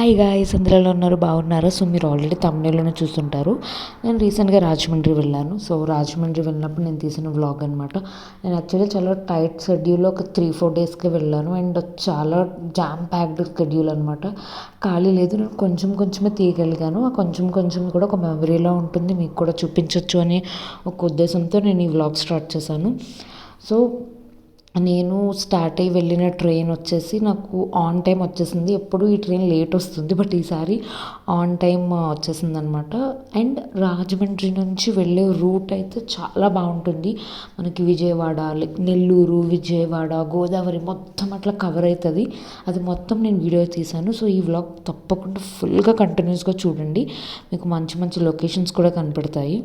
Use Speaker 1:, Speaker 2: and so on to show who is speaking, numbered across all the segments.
Speaker 1: Hi guys, అందరిలో ఉన్నారు, బాగున్నారా? సో మీరు ఆల్రెడీ తమిళలోనే చూస్తుంటారు. నేను రీసెంట్గా రాజమండ్రి వెళ్ళాను. సో రాజమండ్రి వెళ్ళినప్పుడు నేను తీసిన వ్లాగ్ అనమాట. నేను యాక్చువల్లీ చాలా టైట్ షెడ్యూల్లో ఒక 3-4 డేస్కి వెళ్ళాను. అండ్ చాలా జామ్ ప్యాక్డ్ షెడ్యూల్ అనమాట. ఖాళీ లేదు. నేను కొంచెం కొంచెమే తీయగలిగాను. ఆ కొంచెం కొంచెం కూడా ఒక మెమరీలో ఉంటుంది, మీకు కూడా చూపించవచ్చు అని ఒక ఉద్దేశంతో నేను ఈ వ్లాగ్ స్టార్ట్ చేశాను. సో నేను స్టార్ట్ అయ్యి వెళ్ళిన ట్రైన్ వచ్చేసి నాకు ఆన్ టైం వచ్చేసింది. ఎప్పుడు ఈ ట్రైన్ లేట్ వస్తుంది, బట్ ఈసారి ఆన్ టైం వచ్చేసింది అనమాట. అండ్ రాజమండ్రి నుంచి వెళ్ళే రూట్ అయితే చాలా బాగుంటుంది. మనకి విజయవాడ, లైక్ నెల్లూరు, విజయవాడ, గోదావరి మొత్తం అట్లా కవర్ అవుతుంది. అది మొత్తం నేను వీడియో తీశాను. సో ఈ వ్లాగ్ తప్పకుండా ఫుల్గా కంటిన్యూస్గా చూడండి, మీకు మంచి మంచి లొకేషన్స్ కూడా కనపడతాయి.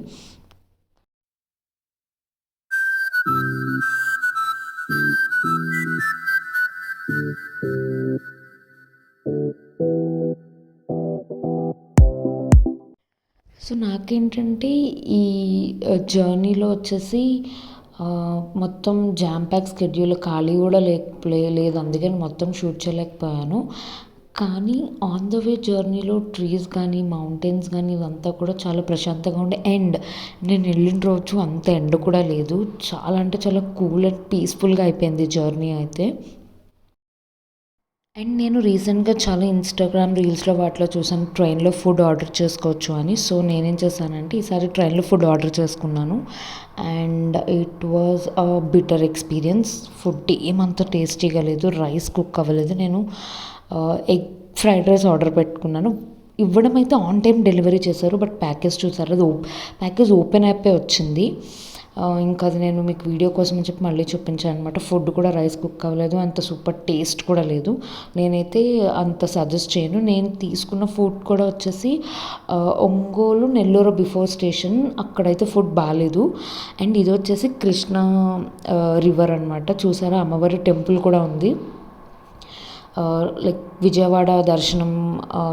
Speaker 1: సో నాకేంటంటే ఈ జర్నీలో వచ్చేసి మొత్తం జామ్ ప్యాక్ షెడ్యూల్, ఖాళీ కూడా లేదు, అందుకని మొత్తం షూట్ చేయలేకపోయాను. కానీ ఆన్ ద వే జర్నీలో ట్రీస్ కానీ మౌంటైన్స్ కానీ ఇదంతా కూడా చాలా ప్రశాంతంగా ఉండే. అండ్ నేను వెళ్ళిన రోజు అంత ఎండ కూడా లేదు, చాలా అంటే చాలా కూల్ అండ్ పీస్ఫుల్గా అయిపోయింది జర్నీ అయితే. అండ్ నేను రీసెంట్గా చాలా ఇన్స్టాగ్రామ్ రీల్స్లో వాటిలో చూసాను ట్రైన్లో ఫుడ్ ఆర్డర్ చేసుకోవచ్చు అని. సో నేనేం చేశానంటే ఈసారి ట్రైన్లో ఫుడ్ ఆర్డర్ చేసుకున్నాను. And it was a bitter experience. Food ఏమంత టేస్టీగా లేదు, రైస్ కుక్ అవ్వలేదు. నేను ఎగ్ ఫ్రైడ్ రైస్ ఆర్డర్ పెట్టుకున్నాను. ఇవ్వడం అయితే ఆన్ టైం డెలివరీ చేశారు, బట్ ప్యాకేజ్ చూసారు, అది ప్యాకేజ్ ఓపెన్ అయిపోయి వచ్చింది. ఇంకా అది నేను మీకు వీడియో కోసం అని చెప్పి మళ్ళీ చూపించాను అనమాట. ఫుడ్ కూడా రైస్ కుక్ అవ్వలేదు, అంత సూపర్ టేస్ట్ కూడా లేదు. నేనైతే అంత సజెస్ట్ చేయను. నేను తీసుకున్న ఫుడ్ కూడా వచ్చేసి ఒంగోలు నెల్లూరు బిఫోర్ స్టేషన్, అక్కడైతే ఫుడ్ బాగాలేదు. అండ్ ఇది వచ్చేసి కృష్ణా రివర్ అనమాట. చూసారా, అమ్మవారి టెంపుల్ కూడా ఉంది. లైక్ విజయవాడ దర్శనం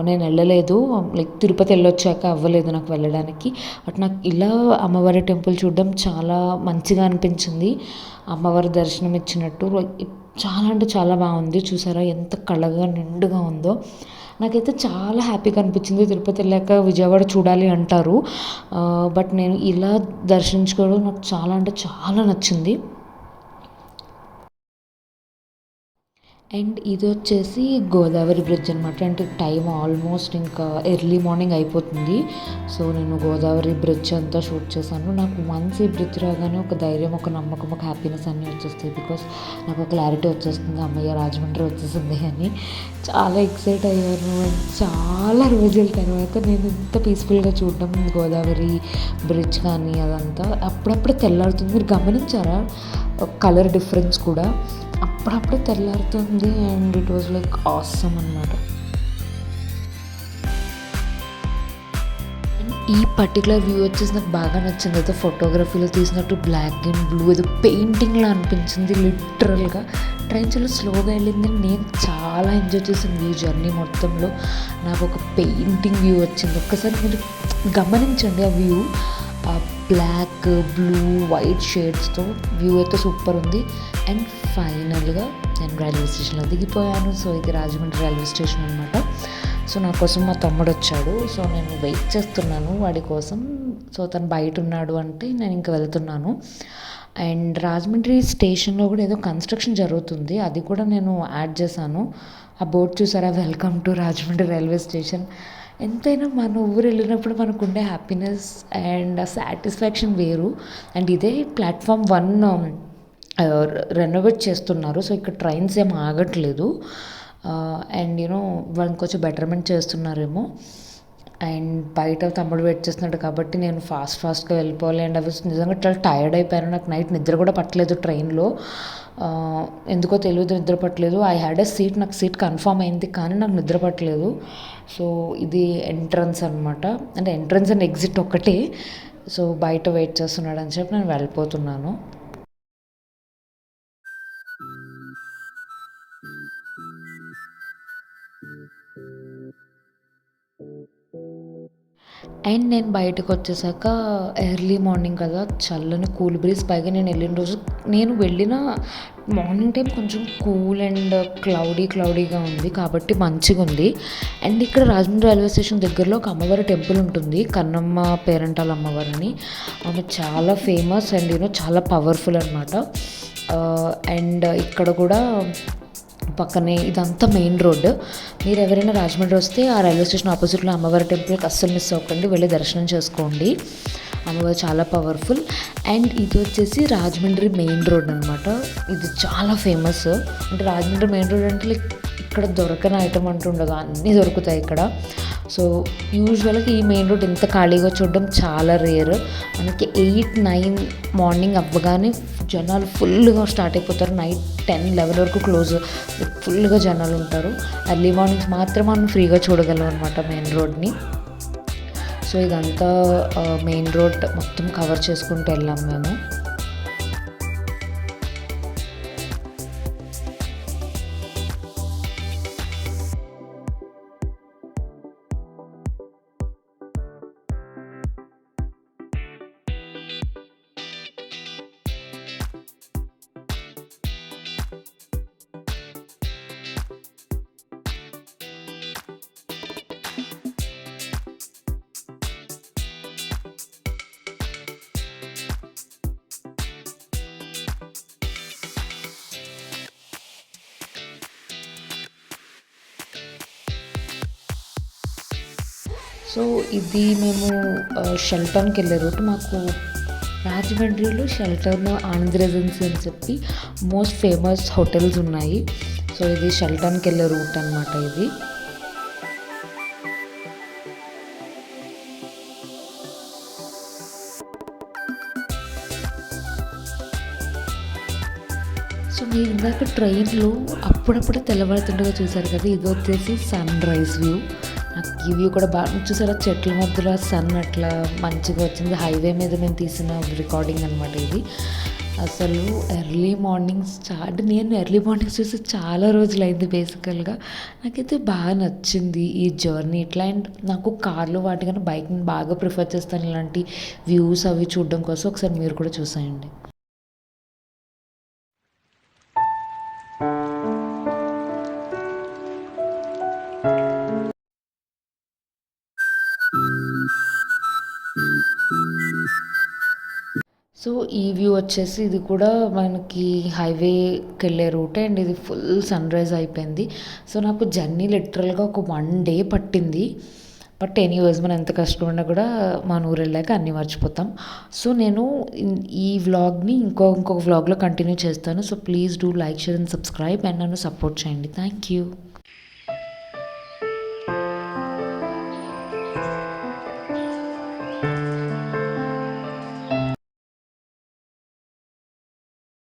Speaker 1: నేను వెళ్ళలేదు, లైక్ తిరుపతి వెళ్ళొచ్చాక అవ్వలేదు నాకు వెళ్ళడానికి. బట్ నాకు ఇలా అమ్మవారి టెంపుల్ చూడడం చాలా మంచిగా అనిపించింది. అమ్మవారి దర్శనం ఇచ్చినట్టు చాలా అంటే చాలా బాగుంది. చూసారా ఎంత కళగా నిండుగా ఉందో. నాకైతే చాలా హ్యాపీగా అనిపించింది. తిరుపతి వెళ్ళాక విజయవాడ చూడాలి అంటారు, బట్ నేను ఇలా దర్శించుకోవడం నాకు చాలా అంటే చాలా నచ్చింది. అండ్ ఇది వచ్చేసి గోదావరి బ్రిడ్జ్ అనమాట. అంటే టైం ఆల్మోస్ట్ ఇంకా ఎర్లీ మార్నింగ్ అయిపోతుంది. సో నేను గోదావరి బ్రిడ్జ్ అంతా షూట్ చేశాను. నాకు వన్స్ ఈ బ్రిడ్జ్ రాగానే ఒక ధైర్యం, ఒక నమ్మకం, ఒక హ్యాపీనెస్ అన్నీ వచ్చేస్తాయి. బికాస్ నాకు క్లారిటీ వచ్చేస్తుంది, అమ్మయ్య రాజమండ్రి వచ్చేసింది అని. చాలా ఎక్సైట్ అయ్యాను. అండ్ చాలా రోజుల తర్వాత నేను ఇంత పీస్ఫుల్గా చూడడం గోదావరి బ్రిడ్జ్ కానీ అదంతా. అప్పుడప్పుడు తెల్లారుతుంది, మీరు గమనించారా కలర్ డిఫరెన్స్ కూడా అప్పుడప్పుడు తెల్లారుతుంది. And it was like awesome అనమాట. ఈ పర్టికులర్ వ్యూ వచ్చేసి నాకు బాగా నచ్చింది. అయితే ఫోటోగ్రఫీలో తీసినట్టు బ్లాక్ అండ్ బ్లూ ఏదో పెయింటింగ్లా అనిపించింది లిటరల్గా. ట్రైన్ చాలా స్లోగా వెళ్ళింది, నేను చాలా ఎంజాయ్ చేసిన వ్యూ జర్నీ మొత్తంలో. నాకు ఒక పెయింటింగ్ వ్యూ వచ్చింది. ఒక్కసారి మీరు గమనించండి ఆ వ్యూ, ఆ బ్లాక్ బ్లూ వైట్ షేడ్స్తో వ్యూ అయితే సూపర్ ఉంది. అండ్ ఫైనల్గా నేను రైల్వే స్టేషన్లో దిగిపోయాను. సో ఇది రాజమండ్రి రైల్వే స్టేషన్ అనమాట. సో నా కోసం మా తమ్ముడు వచ్చాడు. సో నేను వెయిట్ చేస్తున్నాను వాడి కోసం. సో తను బయట ఉన్నాడు అంటే నేను ఇంకా వెళ్తున్నాను. అండ్ రాజమండ్రి స్టేషన్లో కూడా ఏదో కన్స్ట్రక్షన్ జరుగుతుంది, అది కూడా నేను యాడ్ చేశాను. ఆ బోర్డు చూసారా, welcome to Rajahmundry railway station. ఎంతైనా మన ఊరు వెళ్ళినప్పుడు మనకు ఉండే హ్యాపీనెస్ అండ్ ఆ సాటిస్ఫాక్షన్ వేరు. అండ్ ఇదే ప్లాట్ఫామ్ 1 రెనోవేట్ చేస్తున్నారు. సో ఇక్కడ ట్రైన్స్ ఏం ఆగట్లేదు. అండ్ వాళ్ళు కొంచెం బెటర్మెంట్ చేస్తున్నారేమో. అండ్ బయట తమ్ముడు వెయిట్ చేస్తున్నాడు కాబట్టి నేను ఫాస్ట్గా వెళ్ళిపోవాలి. అండ్ అవి నిజంగా చాలా టైర్డ్ అయిపోయాను. నాకు నైట్ నిద్ర కూడా పట్టలేదు ట్రైన్లో, ఎందుకో తెలియదు నిద్ర పట్టలేదు. ఐ హ్యాడ్ ఎ సీట్, నాకు సీట్ కన్ఫర్మ్ అయింది కానీ నాకు నిద్ర పట్టలేదు. సో ఇది ఎంట్రన్స్ అనమాట, అంటే ఎంట్రన్స్ అండ్ ఎగ్జిట్ ఒక్కటే. సో బయట వెయిట్ చేస్తున్నాడు అని చెప్పి నేను వెళ్ళిపోతున్నాను. అండ్ నేను బయటకొచ్చేసాక ఎర్లీ మార్నింగ్ కదా! చల్లని కూల్ బ్రీజ్. పైగా నేను వెళ్ళిన మార్నింగ్ టైం కొంచెం కూల్ అండ్ క్లౌడీగా ఉంది. కాబట్టి మంచిగుంది. అండ్ ఇక్కడ రాజమండ్రి రైల్వే స్టేషన్ దగ్గరలో ఒక అమ్మవారి టెంపుల్ ఉంటుంది. కన్నమ్మ పేరంటాల అమ్మవారని. ఆమె చాలా ఫేమస్ అండ్ చాలా పవర్ఫుల్ అనమాట. అండ్ ఇక్కడ కూడా పక్కనే ఇదంతా మెయిన్ రోడ్. మీరు ఎవరైనా రాజమండ్రి వస్తే ఆ రైల్వే స్టేషన్ ఆపోజిట్లో అమ్మవారి టెంపుల్కి అస్సలు మిస్ అవ్వకండి. వెళ్ళి దర్శనం చేసుకోండి. అమ్మవారు చాలా పవర్ఫుల్. అండ్ ఇది వచ్చేసి రాజమండ్రి మెయిన్ రోడ్ అనమాట. ఇది చాలా ఫేమస్. అంటే రాజమండ్రి మెయిన్ రోడ్ అంటే లైక్ ఇక్కడ దొరకని ఐటమ్ అంటూ ఉండదు, అన్నీ దొరుకుతాయి ఇక్కడ. సో యూజువల్గా ఈ మెయిన్ రోడ్ ఇంత ఖాళీగా చూడడం చాలా రేర్. మనకి 8-9 మార్నింగ్ అవ్వగానే జనాలు ఫుల్గా స్టార్ట్ అయిపోతారు. నైట్ 10-11 వరకు క్లోజ్. ఫుల్గా జనాలు ఉంటారు. ఎర్లీ మార్నింగ్స్ మాత్రం మనం ఫ్రీగా చూడగలం అనమాట మెయిన్ రోడ్ని. సో ఇదంతా మెయిన్ రోడ్ మొత్తం కవర్ చేసుకుంటూ వెళ్ళాం మేము. సో ఇది మేము షెల్టన్కి వెళ్ళే రూట్. మాకు రాజమండ్రిలో షెల్టన్, ఆనంద్ రెసిడెన్సీ అని చెప్పి మోస్ట్ ఫేమస్ హోటల్స్ ఉన్నాయి. సో ఇది షెల్టన్కి వెళ్ళే రూట్ అనమాట ఇది. సో మీరు ఇందాక ట్రైన్లో అప్పుడప్పుడు తెల్లవారుతుండగా చూసారు కదా, ఇది వచ్చేసి సన్ రైజ్ వ్యూ. నాకు ఈ వ్యూ కూడా బాగా చూసారా, చెట్ల మధ్యలో సన్ అట్లా మంచిగా వచ్చింది. హైవే మీద మేము తీసిన రికార్డింగ్ అనమాట ఇది. అసలు ఎర్లీ మార్నింగ్స్ నేను ఎర్లీ మార్నింగ్స్ చూసి చాలా రోజులైంది బేసికల్గా. నాకైతే బాగా నచ్చింది ఈ జర్నీ ఇట్లా. అండ్ నాకు కార్లో వాటికన్నా బైక్ని బాగా ప్రిఫర్ చేస్తాను ఇలాంటి వ్యూస్ అవి చూడడం కోసం. ఒకసారి మీరు కూడా చూసేయండి. సో ఈ వ్యూ వచ్చేసి ఇది కూడా మనకి హైవేకి వెళ్ళే రూట్. అండ్ ఇది ఫుల్ సన్ రైజ్ అయిపోయింది. సో నాకు జర్నీ లిటరల్గా ఒక 1 డే పట్టింది. బట్ ఎనీవేస్ మనం ఎంత కష్టపడినా కూడా మన ఊరు వెళ్ళాక అన్నీ మర్చిపోతాం. సో నేను ఈ వ్లాగ్ని ఇంకొక వ్లాగ్లో కంటిన్యూ చేస్తాను. So please do like, share and subscribe and నన్ను సపోర్ట్ చేయండి. Thank you.